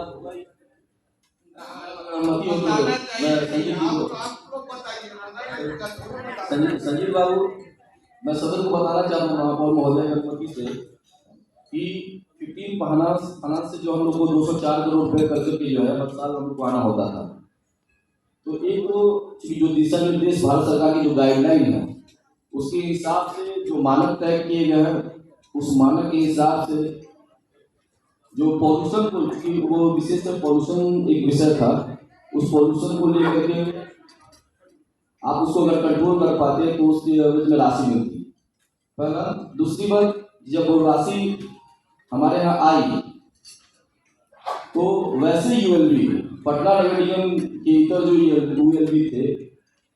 होगा ही। अनुमति होगी तो मैं संजीव बाबू, मैं सदन को बताना चाहता हूँ महापौर महोदय की अनुमति से कि 15 फाइनेंस से जो हम लोग को 204 करोड़ रुपए कर्ज के जो है हर साल हम लोग को आना होता था। तो एक तो जो दिशा निर्देश भारत सरकार की जो गाइडलाइन है उसके हिसाब से जो मानक तय किए गए हैं, उस मानक के हिसाब से जो पॉल्यूशन को, वो विशेष पॉल्यूशन एक विषय था, उस पॉल्यूशन को लेकर के आप उसको अगर कंट्रोल कर पाते तो उसकी एवरेज में राशि मिलती। पहला, दूसरी बात, जब वो राशि हमारे यहाँ आई तो वैसे यूएलबी पटना नगर निगम के इतर जो यूएलबी थे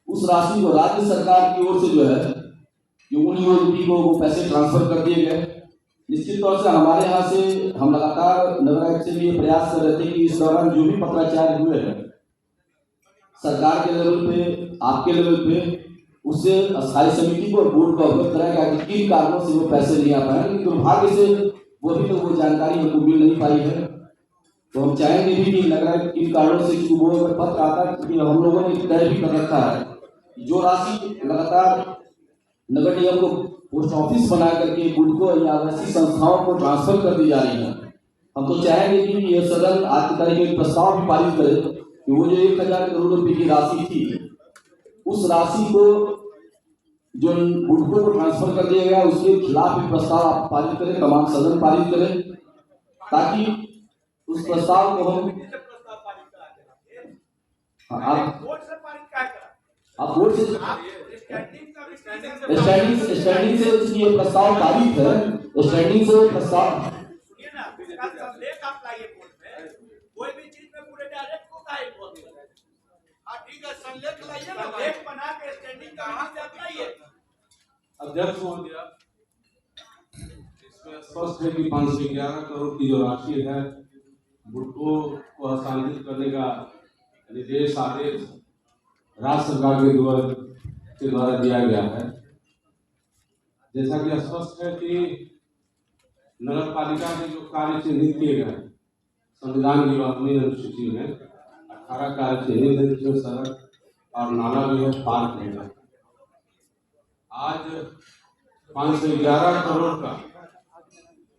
उस राशि को राज्य सरकार की ओर से जो है उन यूएलबी को वो पैसे ट्रांसफर कर दिए गए। निश्चित तौर से हमारे यहाँ से हम लगातार नगर आयुक्त से भी प्रयास कर रहे थे कि इस दौरान जो भी पत्राचार हुए हैं सरकार के लेवल पे, आपके लेवल पे, उससे स्थायी समिति को और बोर्ड को अवगत कराया कि किन कारणों से वो पैसे नहीं आ पाए, लेकिन दुर्भाग्य से वो अभी तक वो जानकारी हमको मिल नहीं पाई है। तो हम चाहेंगे भी कि नगर आयुक्त किन कारणों से वो अगर पत्र आता है कि हम लोगों ने तय भी कर रखा है जो राशि लगातार नगर निगम को पोस्ट ऑफिस बना करके बोर्ड को या आवासीय संस्थाओं को ट्रांसफर कर दी जा रही है। हम तो चाहेंगे कि यह सदन आज की तारीख में प्रस्ताव भी पारित करे कि वो जो 1000 करोड़ रुपए की राशि थी उस राशि को जो बुडको को ट्रांसफर कर दिया गया उसके खिलाफ एक प्रस्ताव आप पारित करें, तमाम सदन पारित करें, ताकि उस प्रस्ताव को हम आप बोर्ड से स्टैंडिंग से ये प्रस्ताव पारित है, स्टैंडिंग से प्रस्ताव कोई भी चीज में पूरे डायरेक्ट को काहे बोलते हैं। हां ठीक है, संलेख लाइए ना, लेख बना के स्टैंडिंग कमेटी से अप्लाई है। अध्यक्ष महोदय, इसमें स्पष्ट है कि 511 करोड़ की जो राशि है बुडको को हस्तांतरित करने का निर्देश आदेश राज्य सरकार के द्वारा दिया गया है। जैसा कि स्पष्ट है कि नगर पालिका के जो कार्य चिन्हित किए गए संविधान की अपनी अनुसूची में 18 कार्य चिन्हित है, जिसमें सड़क और नाला भी है, पार्क भी है। आज 511 करोड़ का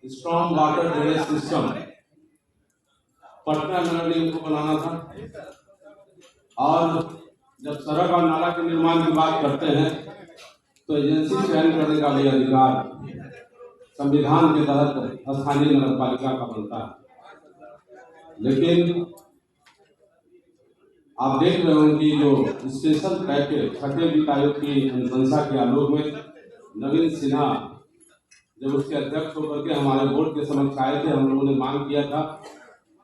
strong water drainage system Patna नगर निगम को बनाना था, और जब सड़क और नाला के निर्माण की बात करते हैं तो एजेंसी चयन करने का भी अधिकार संविधान के तहत स्थानीय नगर पालिका का बनता है। लेकिन आप देख रहे होंगे कि जो स्पेशल पैकेज 6ठे वित्त आयोग की अनुशंसा के आलोक में नवीन सिन्हा जब उसके अध्यक्ष होकर के हमारे बोर्ड के समक्ष आए थे, हम लोगों ने मांग किया था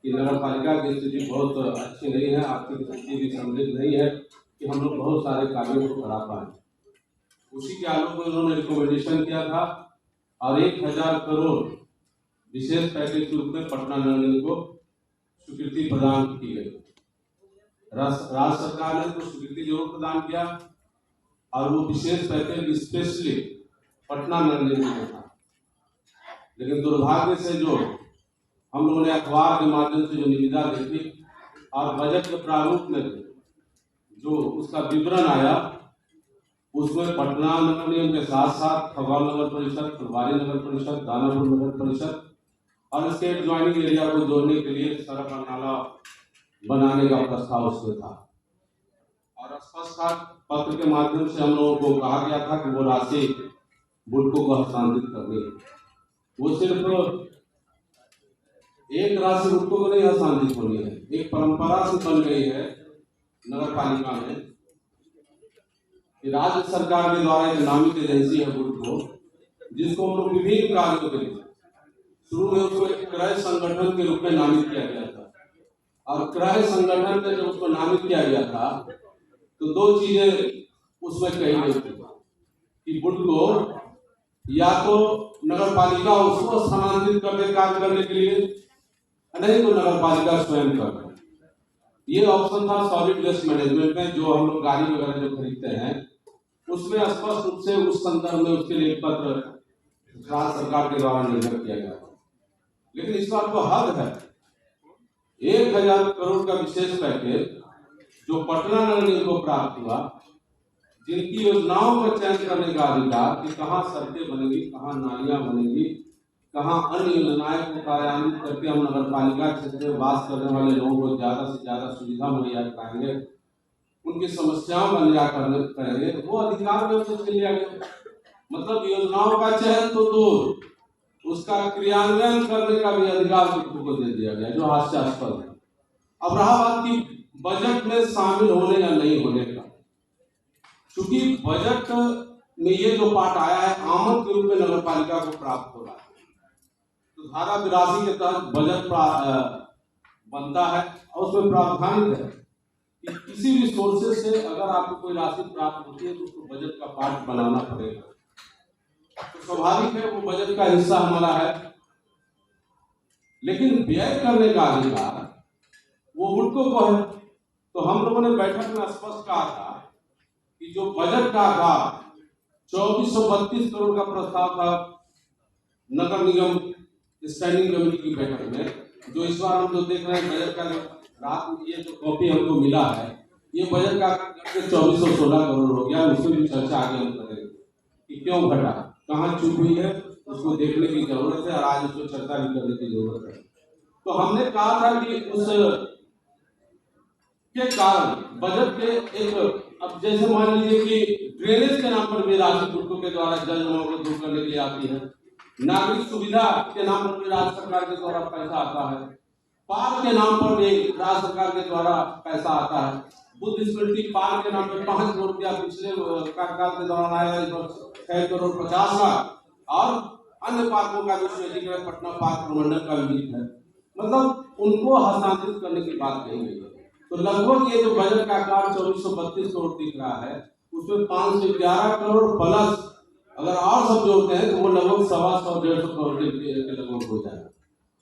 कि नगर पालिका की स्थिति बहुत अच्छी नहीं है, आर्थिक स्थिति भी समृद्ध नहीं है कि हम लोग बहुत सारे कार्यों को करा पाए। उसी के आलोक में उन्होंने रिकमेंडेशन किया था और 1000 करोड़ विशेष पैकेज के रूप में पटना नगर निगम को स्वीकृति प्रदान की गई। राज्य सरकार ने तो स्वीकृति जरूर प्रदान किया और वो विशेष पैकेज स्पेशली पटना नगर निगम में था, लेकिन दुर्भाग्य से जो हम लोगों ने अखबार के माध्यम से जो निविदा देखी और बजट के प्रारूप में जो उसका विवरण आया उसमें पटना नगर निगम के साथ साथ खगौल नगर परिषद, फुलवारी नगर परिषद, दानापुर नगर परिषद और इसके एडजॉइनिंग एरिया को जोड़ने के लिए सड़क और नाला बनाने का प्रस्ताव उसमें था। और स्पष्ट पत्र के माध्यम से हम लोगों को कहा गया था कि वो राशि बुडको को हस्तांतरित करनी है। वो सिर्फ एक राशि बुडको को नहीं हस्तांतरित होनी है, एक परंपरा से बन गई है नगर पालिका में कि राज्य सरकार के द्वारा एक नामित एजेंसी है बुडको, जिसको हम लोग विभिन्न कार्यों के लिए शुरू में उसको एक क्रय संगठन के रूप में नामित किया गया था, और क्रय संगठन में जब उसको नामित किया गया था तो दो चीजें उसमें कही गई थी कि बुडको या तो नगर पालिका उसको स्थानांतरित कर दे कार्य करने के लिए, नहीं तो नगर पालिका स्वयं कर दे। ये ऑप्शन था सॉलिड वेस्ट मैनेजमेंट में, जो हम लोग गाड़ी वगैरह जो खरीदते हैं उसमें स्पष्ट रूप से उस संदर्भ में उसके लिए पत्र राज्य सरकार के द्वारा निर्गत किया गया था। लेकिन इस बात को हद है 1000 करोड़ का विशेष पैकेज जो पटना नगर निगम को प्राप्त हुआ, जिनकी योजनाओं का चयन करने का अधिकार कि कहाँ सड़कें बनेंगी, कहाँ नालियां बनेंगी, कहाँ अन्य योजनाएं को कार्यान्वित करके हम नगर पालिका क्षेत्र में वास करने वाले लोगों को ज्यादा से ज्यादा सुविधा मुहैया कराएंगे, उनकी समस्याओं का निराकरण करेंगे, वो अधिकार में से छीन लिया गया। मतलब योजनाओं का चयन तो दूर, उसका क्रियान्वयन करने का भी अधिकार को दे दिया गया, जो हास्यास्पद है। अब रहा बात की बजट में शामिल होने या नहीं होने का, क्योंकि बजट में ये जो पार्ट आया है आमद के रूप में नगर पालिका को प्राप्त हो रहा है, तो धारा 82 के तहत बजट बनता है और उसमें प्रावधान है कि किसी भी सोर्सेज से अगर आपको कोई राशि प्राप्त होती है तो उसको बजट का पार्ट बनाना पड़ेगा। तो स्वाभाविक है वो बजट का हिस्सा हमारा है, लेकिन व्यय करने का अधिकार वो बुडको को है। तो हम लोगों ने बैठक में स्पष्ट कहा था कि जो बजट का आधार 2432 करोड़ का प्रस्ताव था नगर निगम स्टैंडिंग कमेटी की बैठक में, जो इस बार हम जो देख रहे हैं बजट का रात में ये जो कॉपी हमको मिला है, ये बजट का 2416 करोड़ हो गया। उसमें भी चर्चा आगे हम करेंगे कि क्यों घटा, कहाँ चूक हुई है, उसको देखने की जरूरत है और आज उसको चर्चा भी करने की जरूरत है। तो हमने कहा था कि उस के कारण बजट के एक, अब जैसे मान लीजिए कि ड्रेनेज के नाम पर भी राशि बुडको के द्वारा जल जमाव को दूर करने के लिए आती है, नागरिक सुविधा के नाम पर भी राज्य सरकार के द्वारा पैसा आता है, पार्क के नाम पर भी राज्य सरकार के द्वारा पैसा आता है। बुद्ध स्मृति पार्क के नाम पर 5 करोड़ रुपया पिछले कार्यकाल के दौरान आया, इस वर्ष 6 करोड़ 50 लाख, और अन्य पार्कों का भी पटना पार्क प्रमंडल का भी है, मतलब उनको हस्तांतरित करने की बात कही गई है। तो लगभग ये जो बजट का आकार 2432 करोड़ दिख रहा है, उसमें 511 करोड़ प्लस अगर और सब जोड़ते हैं तो वो लगभग 125-150 करोड़ के लगभग हो जाएगा।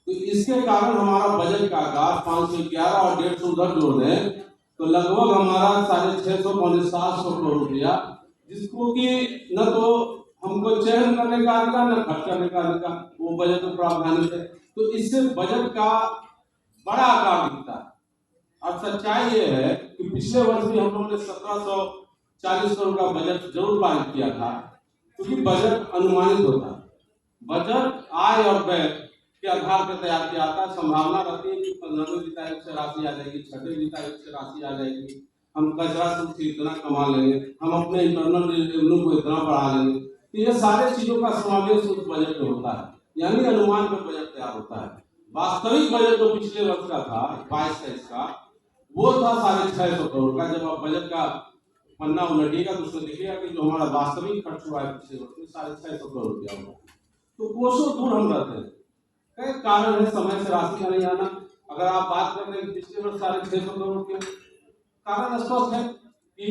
तो इसके कारण हमारा बजट का आकार 511 और 150 उधर जोड़ दें तो लगभग हमारा 650-700 करोड़ रुपया, जिसको कि न तो हमको चयन करने का अधिकार न खर्च करने का अधिकार, वो बजट में प्रावधान है। तो इससे बजट का बड़ा आकार दिखता है। और सच्चाई ये है कि पिछले वर्ष भी हम लोगों ने 1740 करोड़ का बजट जरूर पारित किया था, क्योंकि बजट अनुमानित होता है। बजट आय और व्यय के आधार पर तैयार किया जाता है। संभावना रहती है कि 15वें वित्त आयोग से राशि आ जाएगी, 6वें वित्त आयोग से राशि आ जाएगी, हम कचरा शुल्क से इतना कमा लेंगे, हम अपने इंटरनल रेवेन्यू को इतना बढ़ा लेंगे। तो ये सारे चीजों का समावेश उस बजट में होता है, यानी अनुमान पर बजट तैयार होता है। वास्तविक बजट जो पिछले वर्ष का था 22-23 का, वो था 650 करोड़ का। जब आप बजट का पन्ना उलटिएगा तो उसमें देखिएगा कि जो हमारा वास्तविक खर्च हुआ है पिछले वर्ष में 650 करोड़ रुपया हुआ। तो कोसों दूर हम रहते हैं। कई कारण है, समय से राशि का नहीं आना। अगर आप बात कर रहे हैं पिछले वर्ष 650 करोड़ के, कारण स्पष्ट है कि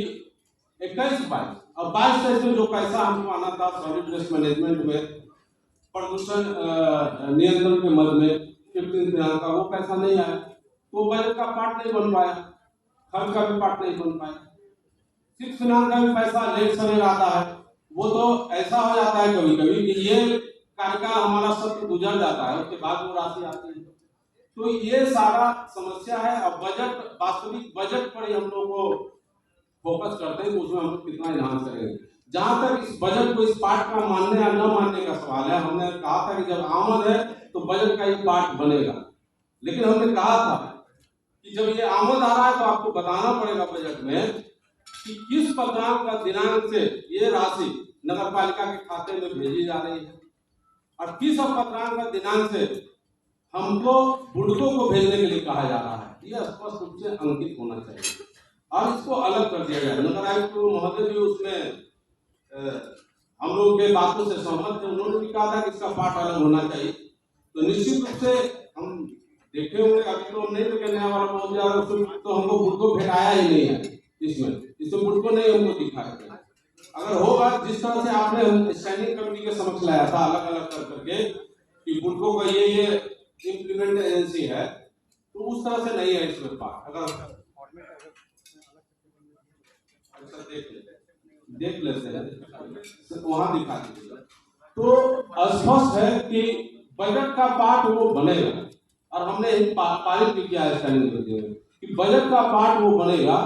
21-22 और 22-23 में जो पैसा हमको आना था सॉलिड वेस्ट मैनेजमेंट में, प्रदूषण नियंत्रण के मद में 15 का, वो पैसा नहीं आया, तो बजट का पार्ट नहीं बन पाया, खर्च का भी पार्ट नहीं बन पाया। 6 फिनांस का भी पैसा लेट समय आता है। वो तो ऐसा हो जाता है कभी कभी कि ये कार्यकाल हमारा सत्र गुजर जाता है, उसके बाद वो राशि आती है। तो ये सारा समस्या है। और बजट, वास्तविक बजट पर ही हम लोग को फोकस करते हैं कि उसमें हम लोग कितना एनहांस करेंगे। जहां तक इस बजट को, इस पार्ट का मानने या न मानने का सवाल है, हमने कहा था कि जब आमद है तो बजट का ये पार्ट बनेगा, लेकिन हमने कहा था कि जब ये आमद आ रहा है तो आपको बताना पड़ेगा बजट में कि किस पत्रांक का दिनांक से ये राशि नगर पालिका के खाते में भेजी जा रही है और किस पत्रांक का दिनांक से हमको बुडको को भेजने के लिए कहा जा रहा है। यह स्पष्ट रूप से अंकित होना चाहिए और इसको अलग कर दिया गया। नगर आयुक्त महोदय भी उसमें हम लोग के बातों से सहमत थे। उन्होंने भी कहा था कि इसका पार्ट अलग होना चाहिए। तो निश्चित रूप से हम देखे होंगे, अभी तो नहीं तो कहने वाला पहुंच जा रहा, तो हमको बुडको भेटाया ही नहीं है। इसमें बुडको नहीं हमको दिखाया गया। अगर होगा जिस तरह से आपने स्टैंडिंग कमेटी के समक्ष लाया था अलग अलग कर करके कि बुडको का ये इम्प्लीमेंट एजेंसी है, तो उस तरह से नहीं है इसमें पार्ट। अगर देख लेते हैं वहां दिखा दीजिएगा। तो स्पष्ट है कि बजट का पार्ट वो बनेगा और हमने यही पारित भी किया है स्टैंडिंग कमेटी में कि बजट का पार्ट वो बनेगा,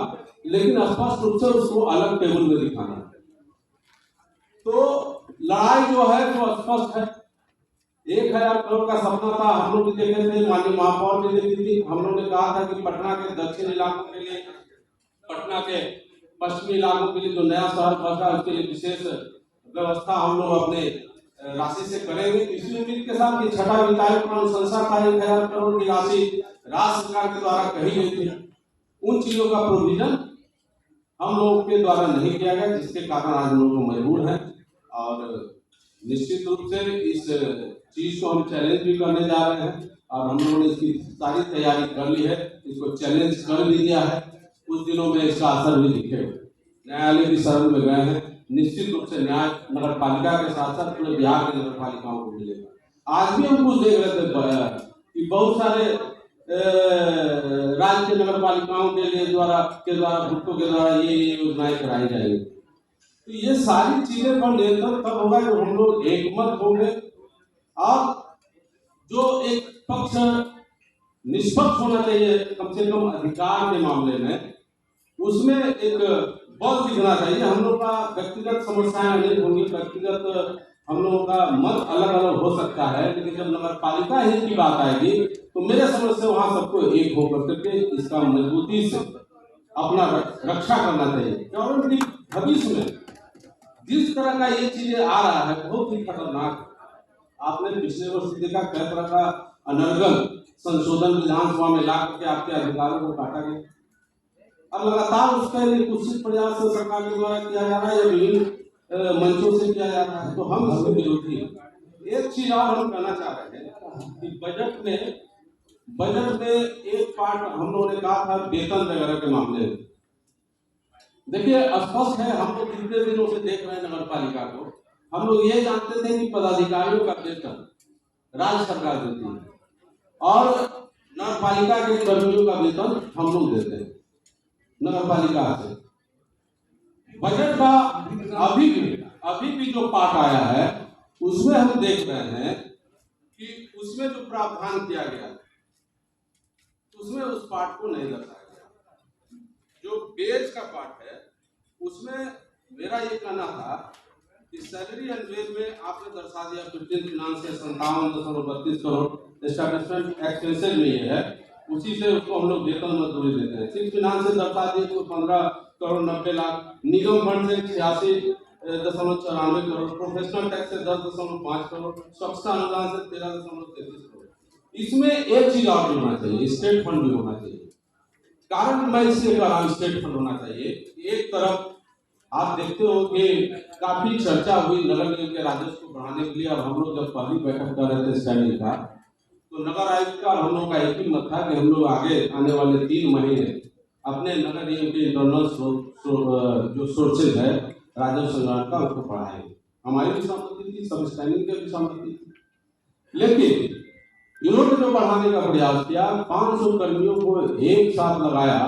लेकिन स्पष्ट रूप से उसको अलग टेबल में दिखाना है। तो लड़ाई जो है वो स्पष्ट है। 1,000 करोड़ का सपना था, हम लोग भी देखे थे, माननीय महापौर भी देखी थी। हम लोग ने कहा था कि पटना के दक्षिण इलाकों के लिए, पटना के पश्चिमी इलाकों के लिए जो नया शहर बना उसके लिए विशेष व्यवस्था हम लोग अपने राशि से करेंगे। इसी उम्मीद के साथ कि छठा वित्त आयोग का अनुशंसा था 1,000 करोड़ की राशि राज्य सरकार के द्वारा कही गई थी, उन चीजों का प्रोविजन हम लोगों के द्वारा नहीं किया गया, जिसके कारण आज हम लोग मजबूर हैं। और निश्चित रूप से इस चीज को हम चैलेंज भी करने जा रहे हैं और हम लोगों ने इसकी सारी तैयारी कर ली है, इसको चैलेंज कर भी दिया है। कुछ दिनों में इसका असर भी दिखेगा। न्यायालय की शरण में गए हैं, निश्चित रूप से न्याय नगर पालिका के साथ साथ पूरे बिहार की नगर पालिकाओं को मिलेगा। आज भी हम कुछ देख रहे थे कि बहुत सारे राज्य के नगर पालिकाओं के लिए द्वारा भुट्टो के द्वारा ये योजनाएं कराई जाएंगी। तो ये सारी चीजें पर नियंत्रण तब होगा जब हम लोग एकमत होंगे और जो एक पक्ष निष्पक्ष होना चाहिए कम से कम अधिकार के मामले में, उसमें एक बल दिखना चाहिए। हम लोग का व्यक्तिगत समस्याएं अनेक होंगी, व्यक्तिगत हम लोगों का मत अलग अलग हो सकता है, लेकिन जब नगर पालिका हित की बात आएगी तो मेरे समझ से वहां सबको एक होकर करके इसका मजबूती से अपना रक्षा करना चाहिए। और भविष्य में जिस तरह का ये चीजें आ रहा है बहुत ही खतरनाक। आपने पिछले वर्ष देखा कई तरह का अनर्गल संशोधन विधानसभा में ला करके आपके अधिकारों को काटा गया और लगातार उसका कुछ प्रयास सरकार के द्वारा किया जा रहा है या विभिन्न मंचों से किया जा रहा है। तो हम इसके विरोधी हैं। एक चीज और हम कहना चाह रहे हैं कि बजट में एक पार्ट हम लोगों ने कहा था वेतन वगैरह के मामले में। देखिए स्पष्ट है, हम लोग कितने दिनों से देख रहे हैं नगर पालिका को, हम लोग ये जानते थे कि पदाधिकारियों का वेतन राज्य सरकार देती है और नगर पालिका के कर्मियों का वेतन हम लोग देते हैं नगर पालिका से। बजट का अभी भी जो पार्ट आया है उसमें हम देख रहे हैं कि उसमें जो प्रावधान किया गया उसमें उस पार्ट को नहीं दर्शाया गया। जो वेज का पार्ट है उसमें मेरा ये कहना था कि सैलरी एंड वेज में आपने दर्शा दिया 15 फिनांस से 57.32 करोड़ एस्टैब्लिशमेंट एक्सपेंसेस में ये है, उसी से उसको हम लोग वेतन मजदूरी देते हैं। 6 फिनांस से दर्शा दिए तो 15 करोड़ 90 लाख, निगम फंड से 86.94 करोड़, प्रोफेशनल टैक्स से 10.5 करोड़, स्वच्छता अनुदान से 13.33 करोड़। इसमें एक चीज और भी होना चाहिए, स्टेट फंड भी होना चाहिए। कारण मैं इसलिए कह रहा हूं स्टेट फंड होना चाहिए। एक तरफ आप देखते हो कि काफी चर्चा हुई नगर निगम के राजस्व को बढ़ाने के लिए, और हम लोग जब पहली बैठक कर रहे थे स्टैंडिंग का तो नगर आयुक्त का हम लोग का एक ही मत था कि हम लोग आगे आने वाले 3 महीने अपने नगर निगम के इंटरनल जो सोर्सेज है राजस्व संग्रह का उसको बढ़ाएंगे। हमारी भी सहमति थी, सब स्टैंडिंग की भी सहमति थी, लेकिन इन्होंने जो बढ़ाने का प्रयास किया 500 कर्मियों को एक साथ लगाया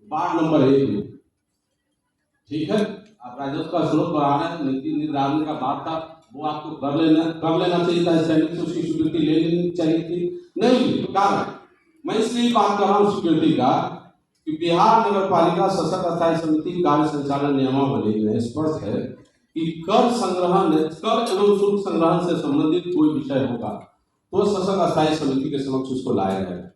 वार्ड नंबर 1 में। ठीक है, आप राजस्व का स्रोत बढ़ा रहे हैं, नीति निर्धारण का बात था, वो आपको कर लेना चाहिए था, स्टैंडिंग से उसकी स्वीकृति ले लेनी चाहिए थी, नहीं। कारण मैं इसलिए बात कर रहा हूँ स्वीकृति का कि बिहार नगर पालिका सशक्त अस्थायी समिति कार्य संचालन नियमावली में स्पष्ट है कि कर एवं शुल्क संग्रहण से संबंधित कोई विषय होगा तो सशक्त अस्थायी समिति के समक्ष उसको लाया जाएगा।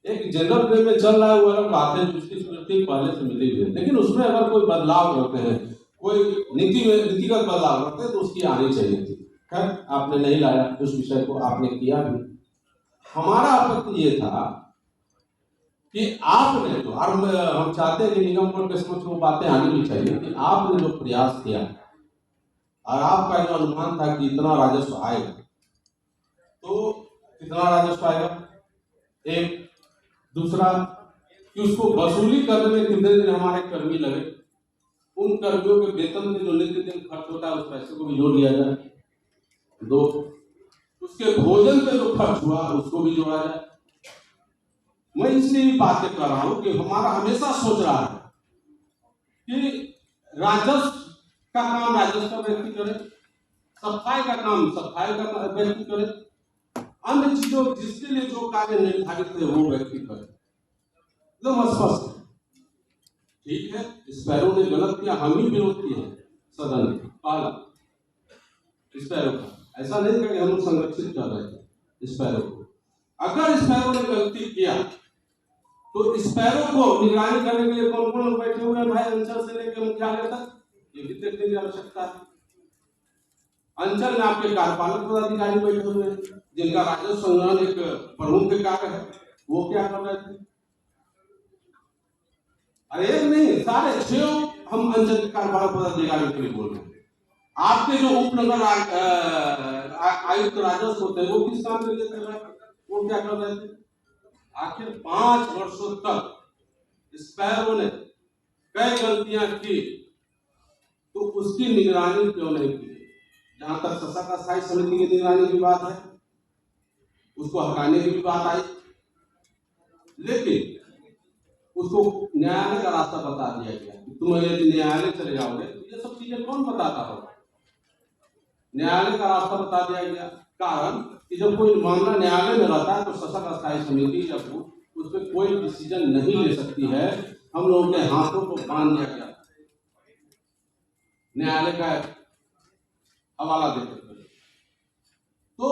एक जनरल वे में चल रहा है वो अलग बात है, जिसकी स्वीकृति पहले से मिली हुई है, लेकिन उसमें अगर कोई बदलाव करते हैं, कोई नीतिगत बदलाव करते हैं तो उसकी आनी चाहिए थी। खैर आपने नहीं लाया उस विषय को, आपने किया भी। हमारा आपत्ति ये था कि आपने जो, और हम चाहते हैं कि निगम बोर्ड के समक्ष वो बातें आनी भी चाहिए कि आपने जो प्रयास किया और आपका जो अनुमान था कि इतना राजस्व आएगा, तो कितना राजस्व आएगा, एक। दूसरा कि उसको वसूली करने में कितने दिन हमारे कर्मी लगे, उन कर्मियों के वेतन में जो नित्य दिन खर्च होता है उस पैसे को भी जोड़ लिया जाए। 2, उसके भोजन पे जो खर्च हुआ उसको भी जोड़ा जाए। मैं इसलिए बातें कर रहा हूं कि हमारा हमेशा सोच रहा है कि राजस्व का काम राजस्व का व्यक्ति करे, सफाई का काम सफाई का व्यक्ति करे, अन्य चीजों जिसके लिए जो कार्य निर्धारित है वो व्यक्ति करे, एकदम स्पष्ट। ठीक है, स्पैरो ने गलत किया, हम ही विरोध किए हैं सदन में। पहला स्पैरो का ऐसा नहीं था कि हम संरक्षित कर रहे थे स्पैरो को। अगर स्पैरो ने गलती किया तो स्पैरो को निगरानी करने के लिए कौन कौन लोग बैठे हुए हैं भाई, अंचल से लेकर मुख्यालय तक, ये भी देखने की आवश्यकता है। अंचल में आपके कार्यपालक पदाधिकारी बैठे हुए हैं जिनका राजस्व संग्रहण एक प्रमुख कार्य है, वो क्या कर रहे थे? अरे एक नहीं, सारे 6 हम अंचल के कार्यपालक पदाधिकारी के लिए बोल रहे हैं। आपके जो उपनगर आयुक्त राजस्व होते हैं वो किस काम के लिए कर रहे हैं, वो क्या कर रहे थे? आखिर 5 वर्षों तक स्पैरो ने कई गलतियां की तो उसकी निगरानी क्यों नहीं की? जहां तक सशक्त स्थायी समिति की निगरानी की बात है, उसको हटाने की भी बात आई, लेकिन उसको न्यायालय का रास्ता बता दिया गया कि तुम यदि न्यायालय चले जाओगे तो ये सब चीजें कौन बताता होगा? न्यायालय का रास्ता बता दिया गया। कारण कि जब कोई मामला न्यायालय में रहता है तो सशक्त स्थायी समिति जब उस पर कोई डिसीजन नहीं ले सकती है, हम लोगों के हाथों को बांध दिया गया न्यायालय का हवाला देकर। तो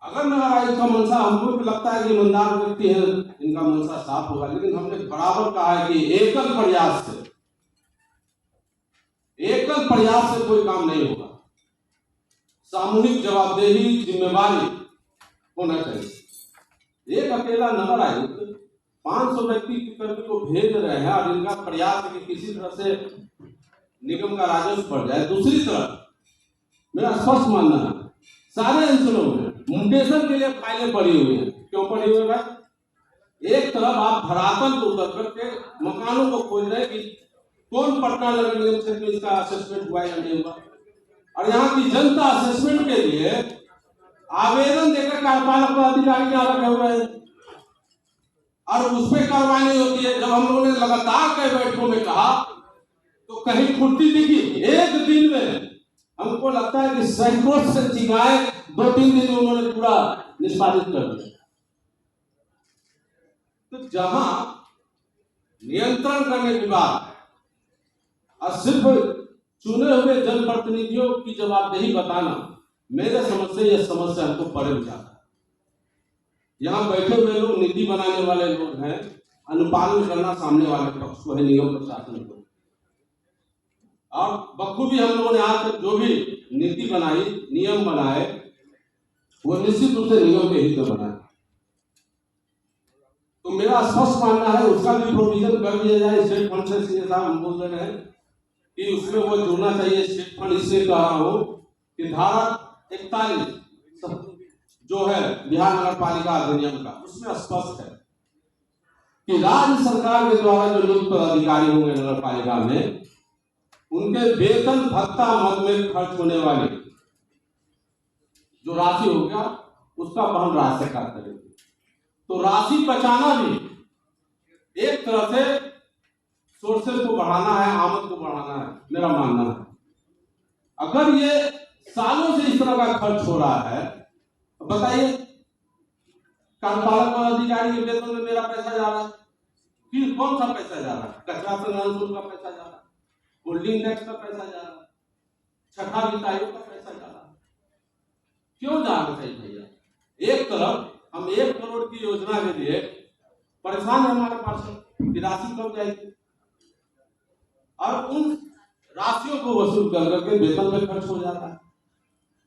अगर नगर आयुक्त का मंशा, हमको भी लगता है कि ईमानदार व्यक्ति है, इनका मंशा साफ होगा, लेकिन हमने बराबर कहा है कि एकल प्रयास से कोई काम नहीं होगा। सामूहिक जवाबदेही, जिम्मेवारी होना चाहिए। एक अकेला नगर आयुक्त 500 व्यक्ति की कर्मी को भेज रहे हैं और इनका प्रयास है कि किसी तरह से निगम का राजस्व बढ़ जाए। दूसरी तरफ मेरा स्पष्ट मानना है, सारे अंचलों में म्यूटेशन के लिए फाइलें पड़ी हुई हैं। क्यों पड़ी हुई है? एक तरफ आप धरातल को उतर करके मकानों को खोज रहे हैं कि कौन पटना नगर निगम क्षेत्र में इसका असेसमेंट हुआ या नहीं हुआ, और यहाँ की जनता असेसमेंट के लिए आवेदन देकर कार्यपालक पदाधिकारी यहाँ रखे हुए हैं और उस पर कार्रवाई होती है। जब हम लोगों ने लगातार कई बैठकों में कहा तो कहीं फुर्ती दिखी? एक दिन में हमको लगता है कि सैकड़ों संचिकाएं 2-3 दिन में उन्होंने पूरा निष्पादित कर दिया। तो जहां नियंत्रण करने के बाद और सिर्फ चुने हुए जनप्रतिनिधियों की जवाबदेही बताना, मेरे समझ से यह समस्या हमको परे जाता है। यहाँ बैठे हुए लोग नीति बनाने वाले लोग हैं, अनुपालन करना सामने वाले पक्ष को है, निगम प्रशासन को। और बखूबी हम लोगों ने आज तक जो भी नीति बनाई, नियम बनाए, वो निश्चित रूप से निगम के हित में बनाए। तो मेरा स्पष्ट मानना है उसका भी प्रोविजन कर दिया जाए स्टेट फंड से। सीधे साहब हम बोल रहे हैं कि उसमें वो जुड़ना चाहिए स्टेट फंड। इससे कह रहा हूं कि धारा 41 जो है बिहार नगर पालिका अधिनियम का, उसमें स्पष्ट है कि राज्य सरकार के द्वारा जो नियुक्त पदाधिकारी होंगे नगर पालिका में, उनके वेतन भत्ता मद में खर्च होने वाली जो राशि होगा उसका वहन राज्य सरकार करेगी। तो राशि बचाना भी एक तरह से सोर्सेज को बढ़ाना है, आमद को बढ़ाना है, मेरा मानना है। अगर ये सालों से इस तरह का खर्च हो रहा है, बताइए कार्यपालक पदाधिकारी के वेतन में मेरा पैसा जा रहा है, फिर कौन सा पैसा जा रहा है? कचरा संग्रहण शुल्क का पैसा जा रहा है, होल्डिंग टैक्स का पैसा जा रहा है, छठा वित्त आयोग का पैसा जा रहा है। क्यों जाना चाहिए भैया? एक तरफ हम 1 करोड़ की योजना के लिए परेशान है, हमारे पास की राशि कब जाएगी, और उन राशियों को वसूल कर करके वेतन में खर्च हो जाता है।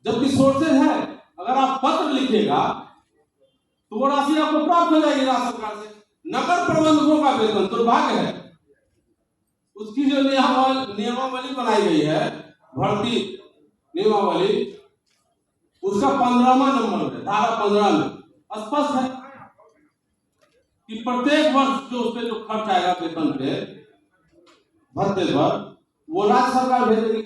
जबकि सोर्सेज है, अगर आप पत्र लिखेगा तो वो राशि आपको प्राप्त हो जाएगी राज्य सरकार से। नगर प्रबंधकों का वेतन दुर्भाग्य है, उसकी जो नियमावली बनाई गई है, भर्ती नियमावली, उसका 15वां नंबर है, धारा 15 में स्पष्ट है कि प्रत्येक वर्ष जो उस पर जो खर्च आएगा वेतन पे, भत्ते पर, वो राज्य सरकार भेजेगी।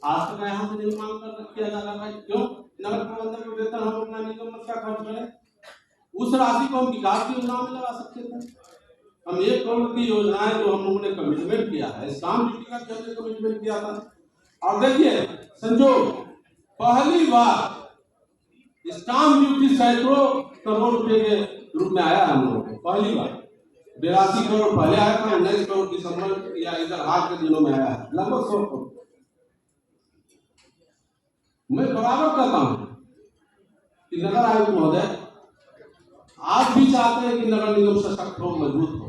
आज तक यहाँ से नहीं मांग कर किया जा रहा है। क्यों? नगर प्रबंधक के वेतन हम अपना निगम में क्या खर्च करें? उस राशि को हम विकास की योजना में लगा सकते थे। हम 1 करोड़ की योजनाएं जो हम लोगों ने कमिटमेंट किया है, स्टाम्प ड्यूटी का भी हमने कमिटमेंट किया था। और देखिए संजोग, पहली बार स्टाम्प ड्यूटी सैकड़ों करोड़ रुपए के रूप में आया हम लोगों को पहली बार। 82 करोड़ पहले आया था, 19 करोड़ दिसंबर या इधर हाल के दिनों में आया है, लगभग 100 करोड़। मैं बराबर कहता हूं कि नगर आयुक्त महोदय आप भी चाहते हैं कि नगर निगम सशक्त हो, मजबूत हो।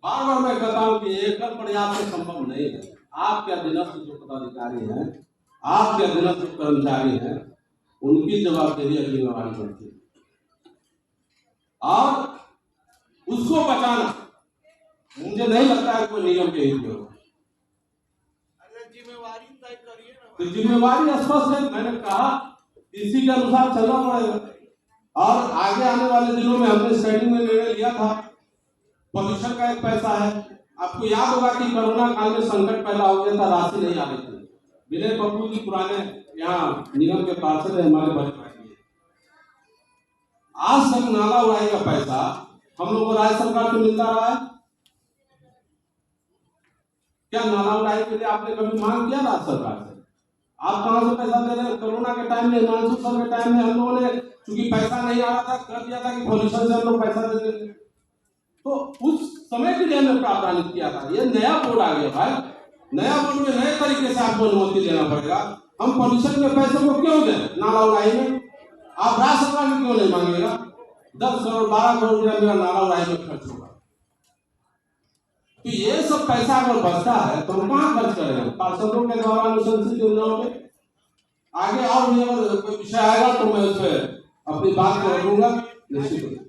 बार बार मैं कहता हूं कि एकल प्रयास से संभव नहीं है। आपके अधीनस्थ जो पदाधिकारी हैं, आपके अधीनस्थ कर्मचारी हैं, उनकी जवाबदेही अगली जिम्मेवारी बनती है और उसको बचाना मुझे नहीं लगता है कोई निगम के हित में हो। जिम्मेवारी तय करिए ना। तो जिम्मेवारी स्पष्ट है, मैंने कहा इसी के अनुसार चलना पड़ेगा। और आगे आने वाले दिनों में हमने स्टैंडिंग में निर्णय लिया था, पॉल्यूशन का एक पैसा है। आपको याद होगा कि कोरोना काल में संकट पैदा हो गया था, राशि नहीं आ रही थी। विनय पप्पू जी पुराने यहाँ निगम के पार्षद है, हमारे बड़े भाई। आज तक नाला उड़ाई का पैसा हम लोग को राज्य सरकार से मिलता रहा है। क्या नाला उड़ाई के लिए आपने कभी मांग किया राज्य सरकार से? आप कहां से पैसा दे रहे हैं? कोरोना के टाइम में, हिमांशु सर के टाइम में हम लोगों ने चूंकि पैसा नहीं आ रहा था, कर दिया था कि पॉल्यूशन से हम लोग पैसा दे देंगे। तो उस समय के लिए हमने प्रावधान किया था। ये नया बोर्ड आ गया भाई, नया बोर्ड में नए तरीके से आपको अनुमति देना पड़ेगा। हम पॉल्यूशन के पैसे को क्यों दें नाला उड़ाई में? आप राज्य सरकार में क्यों नहीं मांगेगा? 10 करोड़ 12 करोड़ रुपया मेरा नाला उड़ाई में खर्च होगा। तो ये सब पैसा अगर बचता है तो हम कहाँ खर्च करेंगे? पार्षदों के द्वारा अनुशंसित योजनाओं में। आगे और भी अगर कोई विषय आएगा तो मैं उस पर अपनी बात को रखूंगा निश्चित रूप से।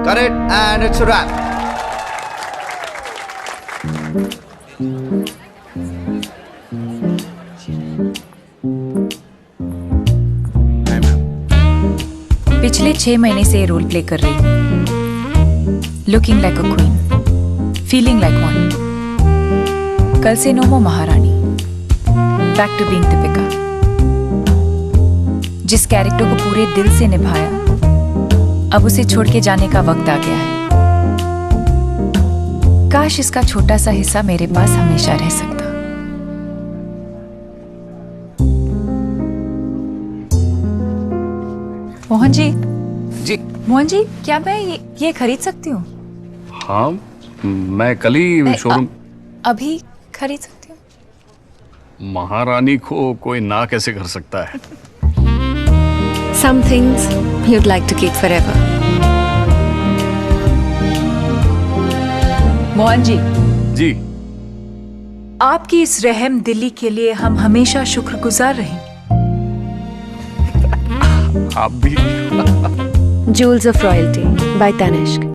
Got it, and it's a wrap. पिछले 6 महीने से ये रोल प्ले कर रही हूँ। Looking like a queen, feeling like one. कल से नो मोर महारानी, बैक टू बीइंग दीपिका। जिस कैरेक्टर को पूरे दिल से निभाया, अब उसे छोड़ के जाने का वक्त आ गया है। काश इसका छोटा सा हिस्सा मेरे पास हमेशा रह सकता। मोहन जी। जी मोहन जी, क्या मैं ये खरीद सकती हूँ? हाँ, मैं कल ही शोरूम अभी खरीद सकती हूँ? महारानी को कोई ना कैसे कर सकता है? Some things you'd like to keep forever. Mohan ji. जी। आपकी इस रहम दिली के लिए हम हमेशा शुक्रगुजार रहेंगे। आप भी। Jewels of Royalty by Tanishq.